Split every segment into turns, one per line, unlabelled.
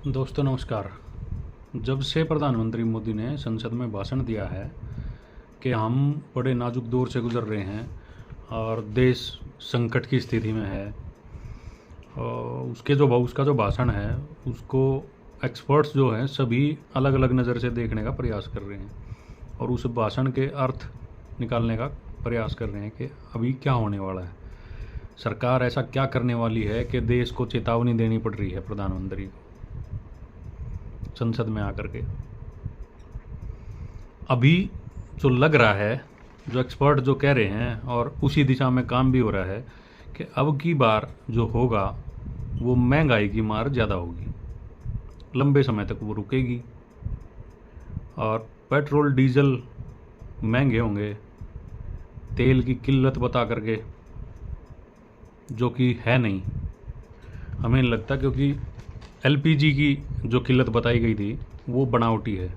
दोस्तों नमस्कार। जब से प्रधानमंत्री मोदी ने संसद में भाषण दिया है कि हम बड़े नाजुक दौर से गुजर रहे हैं और देश संकट की स्थिति में है, और उसका जो भाषण है उसको एक्सपर्ट्स जो हैं सभी अलग अलग नज़र से देखने का प्रयास कर रहे हैं और उस भाषण के अर्थ निकालने का प्रयास कर रहे हैं कि अभी क्या होने वाला है, सरकार ऐसा क्या करने वाली है कि देश को चेतावनी देनी पड़ रही है प्रधानमंत्री को संसद में आकर के। अभी जो लग रहा है, जो एक्सपर्ट जो कह रहे हैं और उसी दिशा में काम भी हो रहा है कि अब की बार जो होगा वो महंगाई की मार ज़्यादा होगी, लंबे समय तक वो रुकेगी और पेट्रोल डीजल महंगे होंगे, तेल की किल्लत बता करके, जो कि है नहीं, हमें नहीं लगता, क्योंकि एलपीजी की जो किल्लत बताई गई थी वो बनावटी है।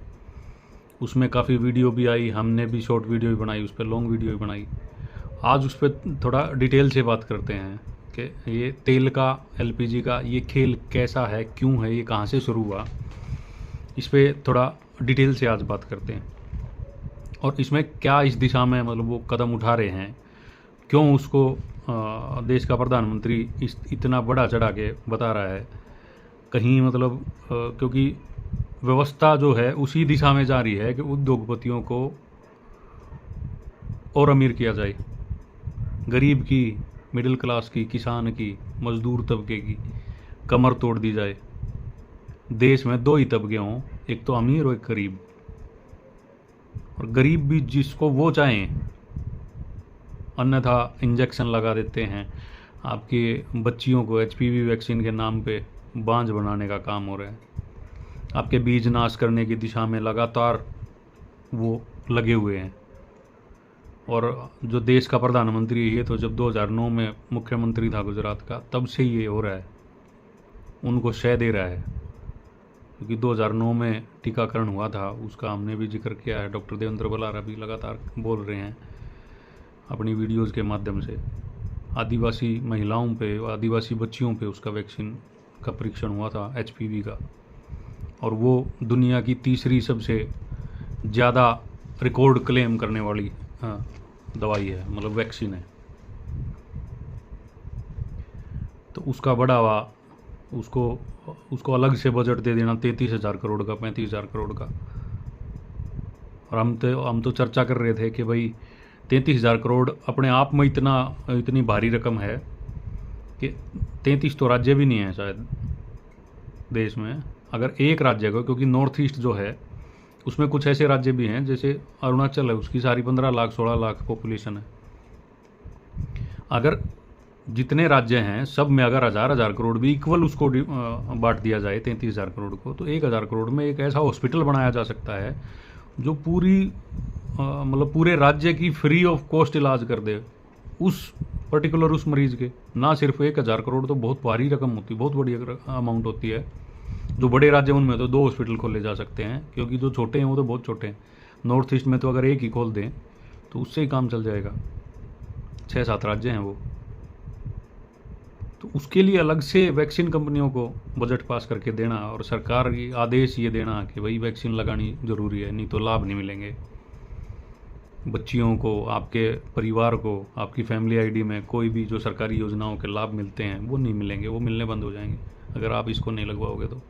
उसमें काफ़ी वीडियो भी आई, हमने भी शॉर्ट वीडियो भी बनाई, उस पर लॉन्ग वीडियो भी बनाई। आज उस पर थोड़ा डिटेल से बात करते हैं कि ये तेल का, एलपीजी का ये खेल कैसा है, क्यों है, ये कहाँ से शुरू हुआ, इस पर थोड़ा डिटेल से आज बात करते हैं। और इसमें क्या इस दिशा में मतलब वो कदम उठा रहे हैं, क्यों उसको देश का प्रधानमंत्री इतना बड़ा चढ़ा के बता रहा है, कहीं मतलब क्योंकि व्यवस्था जो है उसी दिशा में जा रही है कि उद्योगपतियों को और अमीर किया जाए, गरीब की, मिडिल क्लास की, किसान की, मजदूर तबके की कमर तोड़ दी जाए। देश में दो ही तबके हों, एक तो अमीर और एक गरीब, और गरीब भी जिसको वो चाहें, अन्यथा इंजेक्शन लगा देते हैं। आपकी बच्चियों को एचपीवी वैक्सीन के नाम पे बांझ बनाने का काम हो रहा है। आपके बीज नाश करने की दिशा में लगातार वो लगे हुए हैं। और जो देश का प्रधानमंत्री है, ये तो जब 2009 में मुख्यमंत्री था गुजरात का, तब से ये हो रहा है, उनको शय दे रहा है, क्योंकि 2009 में टीकाकरण हुआ था, उसका हमने भी जिक्र किया है। डॉक्टर देवेंद्र बलारा भी लगातार बोल रहे हैं अपनी वीडियोज़ के माध्यम से। आदिवासी महिलाओं पे, आदिवासी बच्चियों पे उसका वैक्सीन का परीक्षण हुआ था, एचपीवी का, और वो दुनिया की तीसरी सबसे ज़्यादा रिकॉर्ड क्लेम करने वाली दवाई है, मतलब वैक्सीन है। तो उसका बढ़ावा, उसको उसको अलग से बजट दे देना 33,000 करोड़ का, 35,000 करोड़ का। और हम तो चर्चा कर रहे थे कि भाई 33,000 करोड़ अपने आप में इतनी भारी रकम है कि 33 तो राज्य भी नहीं है शायद देश में। अगर एक राज्य को, क्योंकि नॉर्थ ईस्ट जो है उसमें कुछ ऐसे राज्य भी हैं, जैसे अरुणाचल है, उसकी सारी 15 लाख 16 लाख पॉपुलेशन है। अगर जितने राज्य हैं सब में अगर हज़ार हज़ार करोड़ भी इक्वल उसको बांट दिया जाए 33,000 करोड़ को, तो 1,000 करोड़ में एक ऐसा हॉस्पिटल बनाया जा सकता है जो मतलब पूरे राज्य की फ्री ऑफ कॉस्ट इलाज कर दे उस पर्टिकुलर उस मरीज़ के। ना सिर्फ 1,000 करोड़ तो बहुत भारी रकम होती है, बहुत बड़ी अमाउंट होती है। जो बड़े राज्य उनमें तो 2 हॉस्पिटल खोले जा सकते हैं, क्योंकि जो छोटे हैं वो तो बहुत छोटे हैं। नॉर्थ ईस्ट में तो अगर एक ही खोल दें तो उससे ही काम चल जाएगा। 6-7 राज्य हैं वो, तो उसके लिए अलग से वैक्सीन कंपनियों को बजट पास करके देना और सरकार की आदेश ये देना कि भाई वैक्सीन लगानी ज़रूरी है, नहीं तो लाभ नहीं मिलेंगे बच्चियों को, आपके परिवार को, आपकी फैमिली आईडी में कोई भी जो सरकारी योजनाओं के लाभ मिलते हैं वो नहीं मिलेंगे, वो मिलने बंद हो जाएंगे अगर आप इसको नहीं लगवाओगे। तो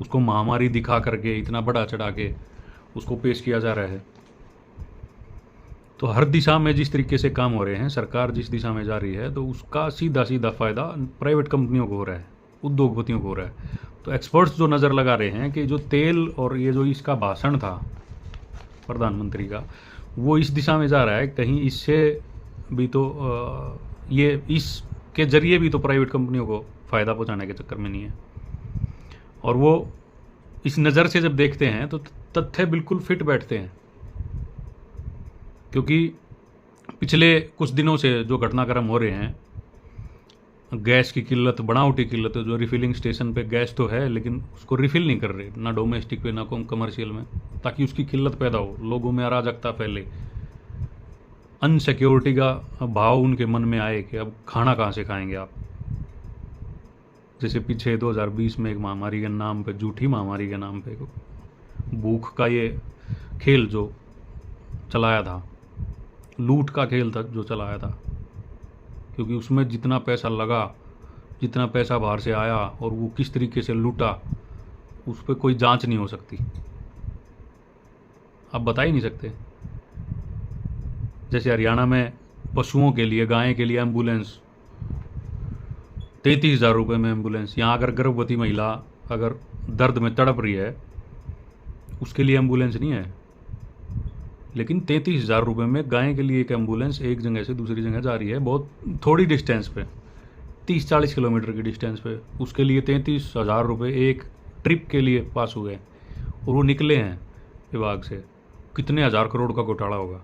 उसको महामारी दिखा करके, इतना बड़ा चढ़ा के उसको पेश किया जा रहा है। तो हर दिशा में जिस तरीके से काम हो रहे हैं, सरकार जिस दिशा में जा रही है, तो उसका सीधा सीधा फ़ायदा प्राइवेट कंपनियों को हो रहा है, उद्योगपतियों को हो रहा है। तो एक्सपर्ट्स जो नज़र लगा रहे हैं कि जो तेल और ये जो इसका भाषण था प्रधानमंत्री का, वो इस दिशा में जा रहा है, कहीं इससे भी तो ये इसके ज़रिए भी तो प्राइवेट कंपनियों को फ़ायदा पहुंचाने के चक्कर में नहीं है। और वो इस नज़र से जब देखते हैं तो तथ्य बिल्कुल फिट बैठते हैं, क्योंकि पिछले कुछ दिनों से जो घटनाक्रम हो रहे हैं, गैस की किल्लत, बनावटी किल्लत, जो रिफिलिंग स्टेशन पे गैस तो है लेकिन उसको रिफ़िल नहीं कर रहे, ना डोमेस्टिक पे ना कमर्शियल में, ताकि उसकी किल्लत पैदा हो, लोगों में अराजकता फैले, अनसिक्योरिटी का भाव उनके मन में आए कि अब खाना कहाँ से खाएंगे आप। जैसे पीछे 2020 में एक महामारी के नाम पे, झूठी महामारी के नाम पे भूख का ये खेल जो चलाया था, लूट का खेल था जो चलाया था, क्योंकि उसमें जितना पैसा लगा, जितना पैसा बाहर से आया और वो किस तरीके से लूटा, उस पर कोई जांच नहीं हो सकती। आप बता ही नहीं सकते। जैसे हरियाणा में पशुओं के लिए, गाय के लिए एम्बुलेंस 33,000 रुपये में एम्बुलेंस। यहाँ अगर गर्भवती महिला अगर दर्द में तड़प रही है, उसके लिए एम्बुलेंस नहीं है, लेकिन 33,000 रुपये में गाय के लिए एक एम्बुलेंस एक जगह से दूसरी जगह जा रही है, बहुत थोड़ी डिस्टेंस पे, 30-40 किलोमीटर की डिस्टेंस पे, उसके लिए 33,000 रुपये एक ट्रिप के लिए पास हुए और वो निकले हैं विभाग से। कितने हज़ार करोड़ का घोटाला होगा।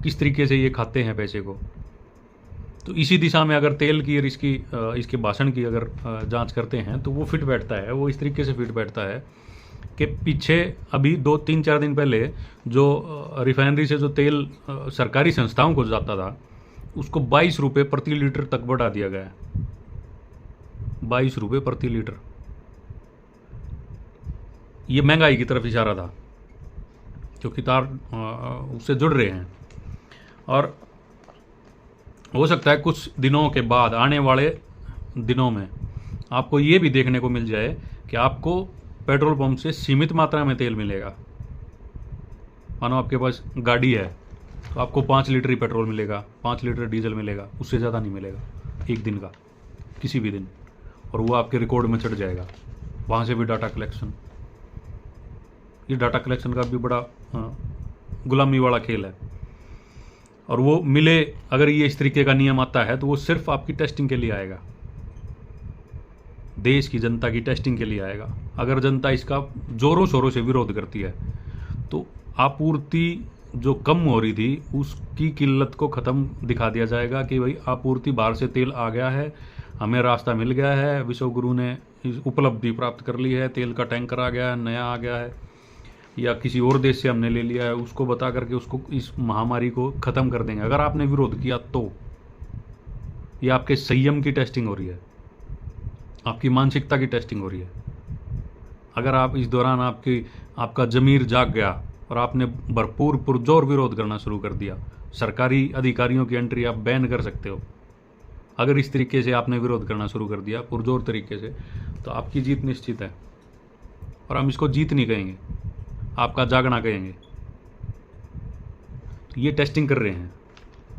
किस तरीके से ये खाते हैं पैसे को। तो इसी दिशा में अगर तेल की और इसके भाषण की अगर जांच करते हैं तो वो फिट बैठता है। वो इस तरीके से फिट बैठता है कि पीछे अभी 2-3-4 दिन पहले जो रिफाइनरी से जो तेल सरकारी संस्थाओं को जाता था, उसको 22 रुपये प्रति लीटर तक बढ़ा दिया गया है। 22 रुपये प्रति लीटर। ये महंगाई की तरफ इशारा था, क्योंकि तार उससे जुड़ रहे हैं। और हो सकता है कुछ दिनों के बाद, आने वाले दिनों में आपको ये भी देखने को मिल जाए कि आपको पेट्रोल पंप से सीमित मात्रा में तेल मिलेगा। मानो आपके पास गाड़ी है तो आपको 5 लीटर ही पेट्रोल मिलेगा, 5 लीटर डीजल मिलेगा, उससे ज़्यादा नहीं मिलेगा एक दिन का, किसी भी दिन। और वो आपके रिकॉर्ड में चढ़ जाएगा। वहाँ से भी डाटा कलेक्शन। ये डाटा कलेक्शन का भी बड़ा गुलामी वाला खेल है। और वो मिले, अगर ये इस तरीके का नियम आता है तो वो सिर्फ आपकी टेस्टिंग के लिए आएगा, देश की जनता की टेस्टिंग के लिए आएगा। अगर जनता इसका जोरों शोरों से विरोध करती है तो आपूर्ति जो कम हो रही थी उसकी किल्लत को ख़त्म दिखा दिया जाएगा कि भाई आपूर्ति बाहर से तेल आ गया है, हमें रास्ता मिल गया है, विश्व गुरु ने उपलब्धि प्राप्त कर ली है, तेल का टैंकर आ गया है, नया आ गया है, या किसी और देश से हमने ले लिया है, उसको बता करके उसको इस महामारी को ख़त्म कर देंगे। अगर आपने विरोध किया तो ये आपके संयम की टेस्टिंग हो रही है, आपकी मानसिकता की टेस्टिंग हो रही है। अगर आप इस दौरान आपका ज़मीर जाग गया और आपने भरपूर पुरजोर विरोध करना शुरू कर दिया, सरकारी अधिकारियों की एंट्री आप बैन कर सकते हो। अगर इस तरीके से आपने विरोध करना शुरू कर दिया पुरजोर तरीके से, तो आपकी जीत निश्चित है। और हम इसको जीत नहीं कहेंगे, आपका जागना कहेंगे। तो ये टेस्टिंग कर रहे हैं।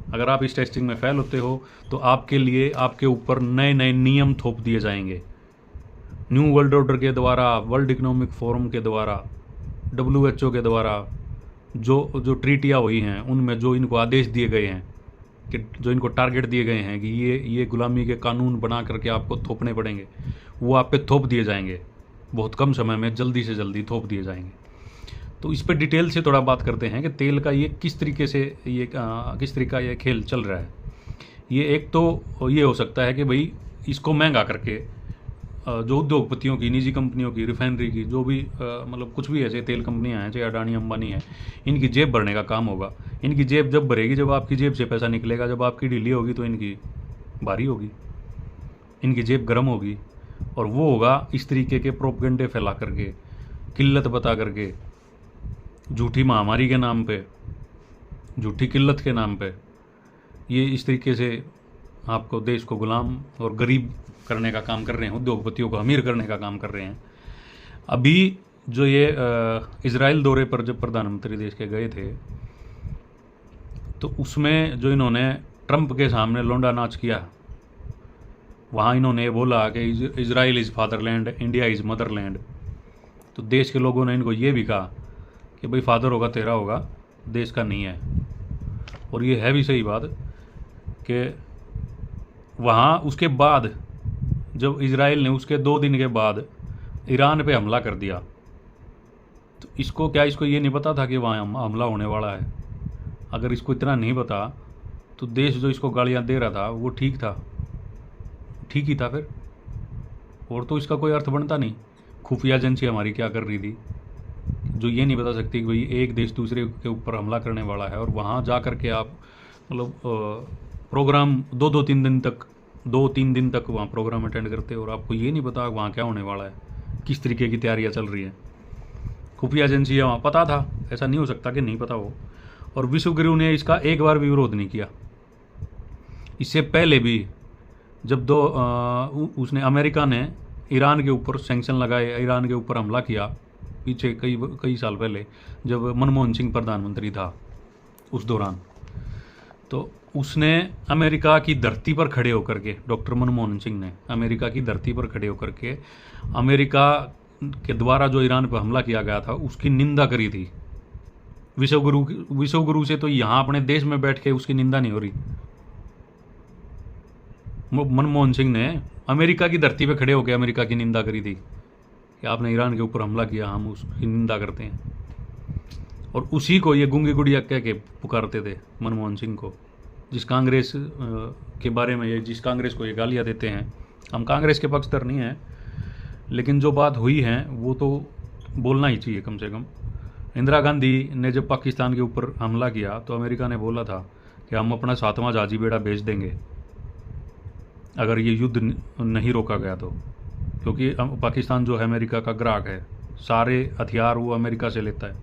अगर आप इस टेस्टिंग में फेल होते हो तो आपके लिए, आपके ऊपर नए नए नियम थोप दिए जाएंगे। न्यू वर्ल्ड ऑर्डर के द्वारा, वर्ल्ड इकोनॉमिक फोरम के द्वारा, WHO के द्वारा जो ट्रीटियाँ हुई हैं, उनमें जो इनको आदेश दिए गए हैं, कि जो इनको टारगेट दिए गए हैं कि ये गुलामी के कानून बना करके आपको थोपने पड़ेंगे, वो आप पे थोप दिए जाएंगे। बहुत कम समय में जल्दी से जल्दी थोप दिए जाएंगे। तो इस पर डिटेल से थोड़ा बात करते हैं कि तेल का ये किस तरीके से किस तरीके का ये खेल चल रहा है। ये एक तो ये हो सकता है कि भाई इसको महंगा करके जो उद्योगपतियों की, निजी कंपनियों की, रिफाइनरी की, जो भी मतलब कुछ भी ऐसे तेल कंपनियां हैं, चाहे अडानी अंबानी है, इनकी जेब भरने का काम होगा। इनकी जेब जब भरेगी, जब आपकी जेब से पैसा निकलेगा, जब आपकी ढीली होगी तो इनकी भारी होगी, इनकी जेब गर्म होगी। और वो होगा इस तरीके के प्रोपगेंडे फैला करके, किल्लत बता करके, झूठी महामारी के नाम पे, झूठी किल्लत के नाम पे, ये इस तरीके से आपको, देश को गुलाम और गरीब करने का काम कर रहे हैं, उद्योगपतियों को अमीर करने का काम कर रहे हैं। अभी जो ये इजराइल दौरे पर जब प्रधानमंत्री देश के गए थे, तो उसमें जो इन्होंने ट्रंप के सामने लोंडा नाच किया, वहाँ इन्होंने ये बोला कि Israel is fatherland, India is Motherland. तो देश के लोगों ने इनको ये भी कहा कि भाई फादर होगा तेरा होगा, देश का नहीं है। और ये है भी सही बात कि वहाँ उसके बाद जब इजराइल ने उसके 2 दिन के बाद ईरान पे हमला कर दिया, तो इसको ये नहीं पता था कि वहाँ हमला होने वाला है। अगर इसको इतना नहीं पता तो देश जो इसको गालियाँ दे रहा था वो ठीक ही था फिर। और तो इसका कोई अर्थ बनता नहीं। खुफिया एजेंसी हमारी क्या कर रही थी, जो ये नहीं बता सकती कि भाई एक देश दूसरे के ऊपर हमला करने वाला है, और वहाँ जा कर के आप मतलब प्रोग्राम 2-2-3 दिन तक 2-3 दिन तक वहाँ प्रोग्राम अटेंड करते और आपको ये नहीं पता वहाँ क्या होने वाला है, किस तरीके की तैयारियाँ चल रही हैं। खुफिया एजेंसियाँ वहाँ पता था, ऐसा नहीं हो सकता कि नहीं पता हो। और विश्व गुरु ने इसका एक बार भी विरोध नहीं किया। इससे पहले भी जब उसने अमेरिका ने ईरान के ऊपर सैंक्शन लगाए, ईरान के ऊपर हमला किया पीछे कई साल पहले, जब मनमोहन सिंह प्रधानमंत्री था उस दौरान, तो उसने अमेरिका की धरती पर खड़े होकर के, डॉक्टर मनमोहन सिंह ने अमेरिका की धरती पर खड़े होकर के अमेरिका के द्वारा जो ईरान पर हमला किया गया था उसकी निंदा करी थी। विश्व गुरु से तो यहाँ अपने देश में बैठ के उसकी निंदा नहीं हो रही। मनमोहन सिंह ने अमेरिका की धरती पे खड़े होकर अमेरिका की निंदा करी थी कि आपने ईरान के ऊपर हमला किया, हम उसकी निंदा करते हैं। और उसी को ये गूंगी गुड़िया कह के पुकारते थे मनमोहन सिंह को, जिस कांग्रेस के बारे में ये, जिस कांग्रेस को ये गालियाँ देते हैं। हम कांग्रेस के पक्षधर नहीं हैं, लेकिन जो बात हुई है वो तो बोलना ही चाहिए कम से कम। इंदिरा गांधी ने जब पाकिस्तान के ऊपर हमला किया तो अमेरिका ने बोला था कि हम अपना 7वां जहाजी बेड़ा भेज देंगे अगर ये युद्ध नहीं रोका गया तो, क्योंकि पाकिस्तान जो है अमेरिका का ग्राहक है, सारे हथियार वो अमेरिका से लेता है।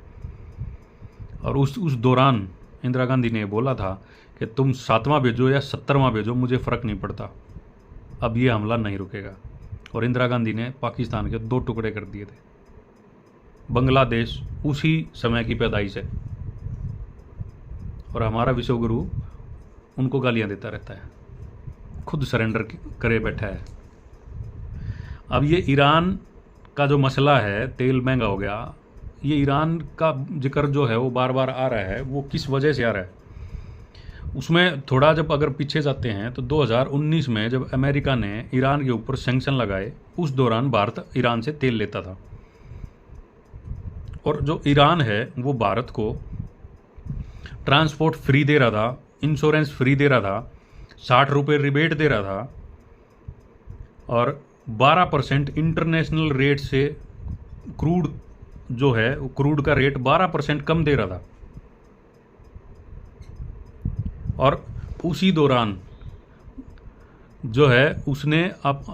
और उस दौरान इंदिरा गांधी ने बोला था कि तुम 7वां भेजो या 70वां भेजो, मुझे फ़र्क नहीं पड़ता, अब ये हमला नहीं रुकेगा। और इंदिरा गांधी ने पाकिस्तान के 2 टुकड़े कर दिए थे। बांग्लादेश उसी समय की पैदाइश है और हमारा विश्व गुरु उनको गालियां देता रहता है, खुद सरेंडर करे बैठा है। अब ये ईरान का जो मसला है, तेल महंगा हो गया, ये ईरान का जिक्र जो है वो बार बार आ रहा है, वो किस वजह से आ रहा है उसमें थोड़ा जब अगर पीछे जाते हैं तो 2019 में जब अमेरिका ने ईरान के ऊपर सैंक्शन लगाए, उस दौरान भारत ईरान से तेल लेता था। और जो ईरान है वो भारत को ट्रांसपोर्ट फ्री दे रहा था, इंश्योरेंस फ्री दे रहा था, 60 रुपये रिबेट दे रहा था और 12% इंटरनेशनल रेट से क्रूड जो है, क्रूड का रेट 12% कम दे रहा था। और उसी दौरान जो है उसने अब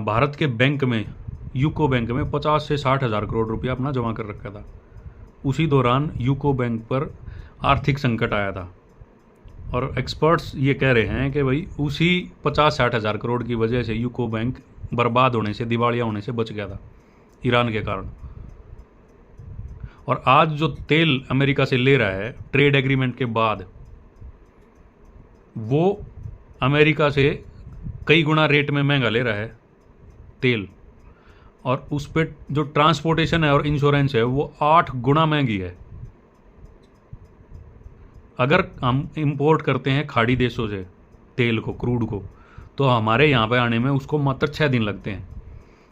भारत के बैंक में, यूको बैंक में 50 से 60 हज़ार करोड़ रुपया अपना जमा कर रखा था। उसी दौरान यूको बैंक पर आर्थिक संकट आया था और एक्सपर्ट्स ये कह रहे हैं कि भाई उसी 50-60 हज़ार करोड़ की वजह से यूको बैंक बर्बाद होने से, दिवालिया होने से बच गया था ईरान के कारण। और आज जो तेल अमेरिका से ले रहा है ट्रेड एग्रीमेंट के बाद, वो अमेरिका से कई गुना रेट में महंगा ले रहा है तेल, और उस पर जो ट्रांसपोर्टेशन है और इंश्योरेंस है वो 8 गुना महंगी है। अगर हम इंपोर्ट करते हैं खाड़ी देशों से तेल को, क्रूड को, तो हमारे यहाँ पे आने में उसको मात्र 6 दिन लगते हैं।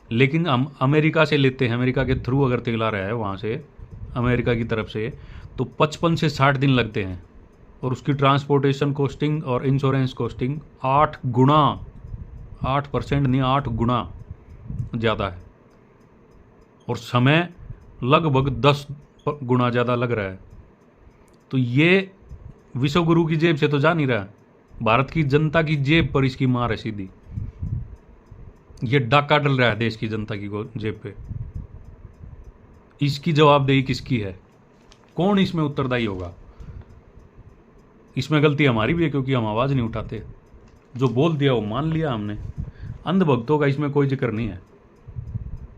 लेकिन हम अमेरिका से लेते हैं, अमेरिका के थ्रू अगर तेल आ रहा है वहाँ से, अमेरिका की तरफ से, तो 55 से 60 दिन लगते हैं। और उसकी ट्रांसपोर्टेशन कॉस्टिंग और इंश्योरेंस कॉस्टिंग 8 गुना, 8% नहीं 8 गुना ज़्यादा है। और समय लगभग 10 गुना ज़्यादा लग रहा है। तो ये विश्व गुरु की जेब से तो जा नहीं रहा, भारत की जनता की जेब पर इसकी मार है सीधी। ये डाका डल रहा है देश की जनता की जेब पे। इसकी जवाबदेही किसकी है? कौन इसमें उत्तरदायी होगा? इसमें गलती हमारी भी है क्योंकि हम आवाज़ नहीं उठाते। जो बोल दिया वो मान लिया हमने। अंधभक्तों का इसमें कोई जिक्र नहीं है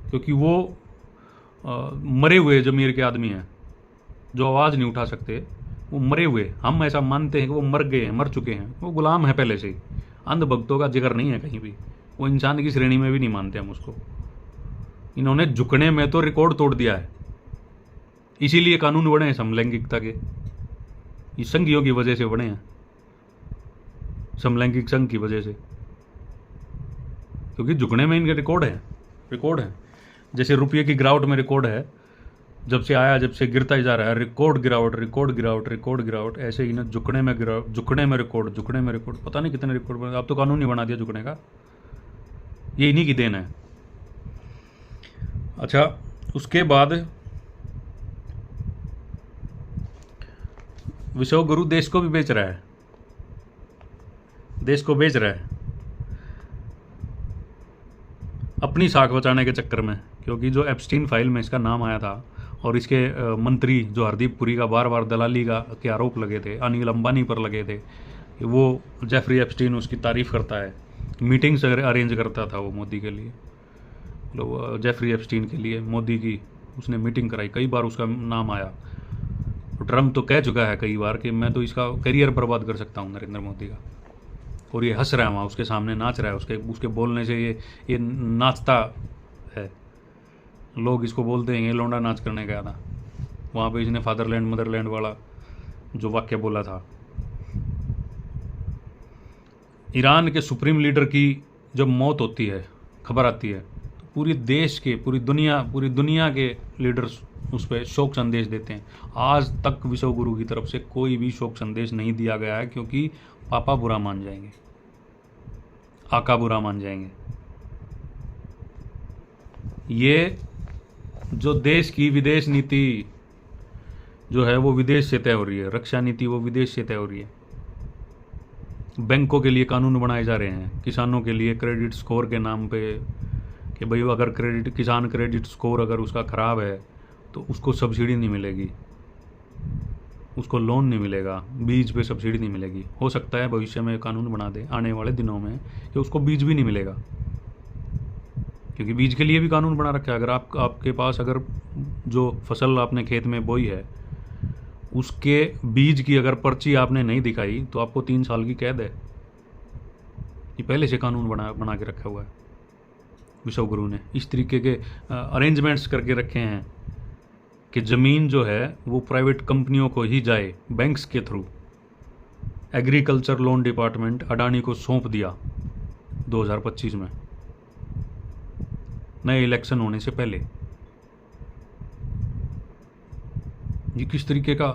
क्योंकि वो मरे हुए ज़मीर के आदमी हैं जो आवाज़ नहीं उठा सकते। वो मरे हुए, हम ऐसा मानते हैं कि वो मर गए हैं, मर चुके हैं, वो गुलाम है पहले से ही। अंधभक्तों का जिक्र नहीं है कहीं भी, वो इंसान की श्रेणी में भी नहीं मानते हम उसको। इन्होंने झुकने में तो रिकॉर्ड तोड़ दिया है, इसीलिए कानून बने हैं समलैंगिकता के। ये संघियों की वजह से बने हैं, समलैंगिक संघ की वजह से, क्योंकि झुकने में इनके रिकॉर्ड है। जैसे रुपये की गिरावट में रिकॉर्ड है, जब से आया, जब से गिरता ही जा रहा है, रिकॉर्ड गिरावट, ऐसे ही ना झुकने में रिकॉर्ड, पता नहीं कितने रिकॉर्ड बने। अब तो कानून ही बना दिया झुकने का, ये इन्हीं की देन है। अच्छा, उसके बाद विश्व गुरु देश को भी बेच रहा है, अपनी साख बचाने के चक्कर में, क्योंकि जो एप्स्टीन फाइल में इसका नाम आया था और इसके मंत्री जो हरदीप पुरी का बार बार दलाली का के आरोप लगे थे, अनिल अंबानी पर लगे थे, वो जेफरी एप्स्टीन उसकी तारीफ करता है, मीटिंग्स अरेंज करता था वो मोदी के लिए, मतलब जेफरी एप्स्टीन के लिए मोदी की उसने मीटिंग कराई, कई बार उसका नाम आया। ट्रम्प तो कह चुका है कई बार कि मैं तो इसका करियर बर्बाद कर सकता हूँ नरेंद्र मोदी का, और ये हंस रहा है वहाँ उसके सामने, नाच रहा है, उसके बोलने से ये नाचता है, लोग इसको बोलते हैं ये लौंडा नाच करने गया था। वहाँ पे इसने फादरलैंड मदरलैंड वाला जो वाक्य बोला था। ईरान के सुप्रीम लीडर की जब मौत होती है, खबर आती है, तो पूरी देश के पूरी दुनिया के लीडर्स उस पर शोक संदेश देते हैं। आज तक विश्व गुरु की तरफ से कोई भी शोक संदेश नहीं दिया गया है, क्योंकि पापा बुरा मान जाएंगे, आका बुरा मान जाएंगे। ये जो देश की विदेश नीति जो है वो विदेश से तय हो रही है, रक्षा नीति वो विदेश से तय हो रही है। बैंकों के लिए कानून बनाए जा रहे हैं, किसानों के लिए क्रेडिट स्कोर के नाम पे कि भाई अगर किसान क्रेडिट स्कोर अगर उसका ख़राब है तो उसको सब्सिडी नहीं मिलेगी, उसको लोन नहीं मिलेगा, बीज पे सब्सिडी नहीं मिलेगी। हो सकता है भविष्य में कानून बना दे आने वाले दिनों में कि उसको बीज भी नहीं मिलेगा, क्योंकि बीज के लिए भी कानून बना रखा है। अगर आपके पास अगर जो फसल आपने खेत में बोई है उसके बीज की अगर पर्ची आपने नहीं दिखाई तो आपको 3 साल की कैद है। ये पहले से कानून बना के रखा हुआ है विश्व गुरु ने। इस तरीके के अरेंजमेंट्स करके रखे हैं कि ज़मीन जो है वो प्राइवेट कंपनियों को ही जाए बैंक्स के through. Agriculture loan department Adani को सौंप दिया 2025 में, नए इलेक्शन होने से पहले। ये किस तरीके का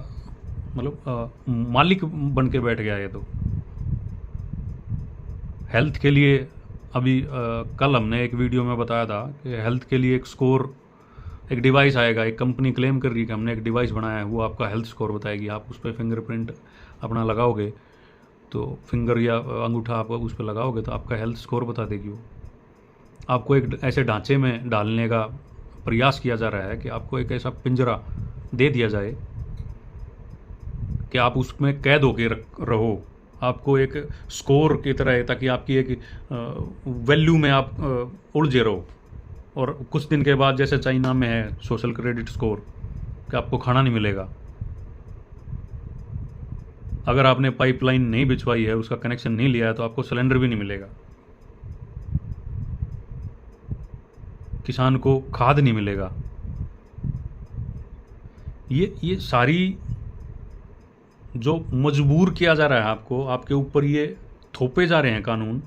मतलब मालिक बन के बैठ गया है। तो हेल्थ के लिए अभी कल हमने एक वीडियो में बताया था कि हेल्थ के लिए एक स्कोर, एक डिवाइस आएगा। एक कंपनी क्लेम कर रही है कि हमने एक डिवाइस बनाया है, वो आपका हेल्थ स्कोर बताएगी। आप उस पर फिंगरप्रिंट अपना लगाओगे तो फिंगर या अंगूठा आप उस पर लगाओगे तो आपका हेल्थ स्कोर बता देगी वो। आपको एक ऐसे ढांचे में डालने का प्रयास किया जा रहा है कि आपको एक ऐसा पिंजरा दे दिया जाए कि आप उसमें कैद होके रहो, आपको एक स्कोर की तरह है, ताकि आपकी एक वैल्यू में आप उलझे रहो। और कुछ दिन के बाद जैसे चाइना में है सोशल क्रेडिट स्कोर कि आपको खाना नहीं मिलेगा, अगर आपने पाइपलाइन नहीं बिछवाई है, उसका कनेक्शन नहीं लिया है तो आपको सिलेंडर भी नहीं मिलेगा, किसान को खाद नहीं मिलेगा। ये सारी जो मजबूर किया जा रहा है आपको, आपके ऊपर ये थोपे जा रहे हैं कानून,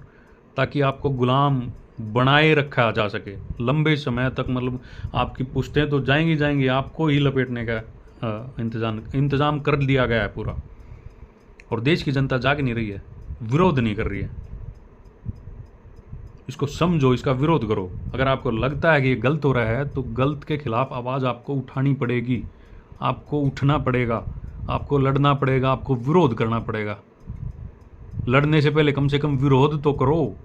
ताकि आपको गुलाम बनाए रखा जा सके लंबे समय तक। मतलब आपकी पुश्तें तो जाएंगी, आपको ही लपेटने का इंतज़ाम कर दिया गया है पूरा। और देश की जनता जाग नहीं रही है, विरोध नहीं कर रही है। इसको समझो, इसका विरोध करो। अगर आपको लगता है कि ये गलत हो रहा है तो गलत के खिलाफ आवाज़ आपको उठानी पड़ेगी, आपको उठना पड़ेगा, आपको लड़ना पड़ेगा, आपको विरोध करना पड़ेगा। लड़ने से पहले कम से कम विरोध तो करो।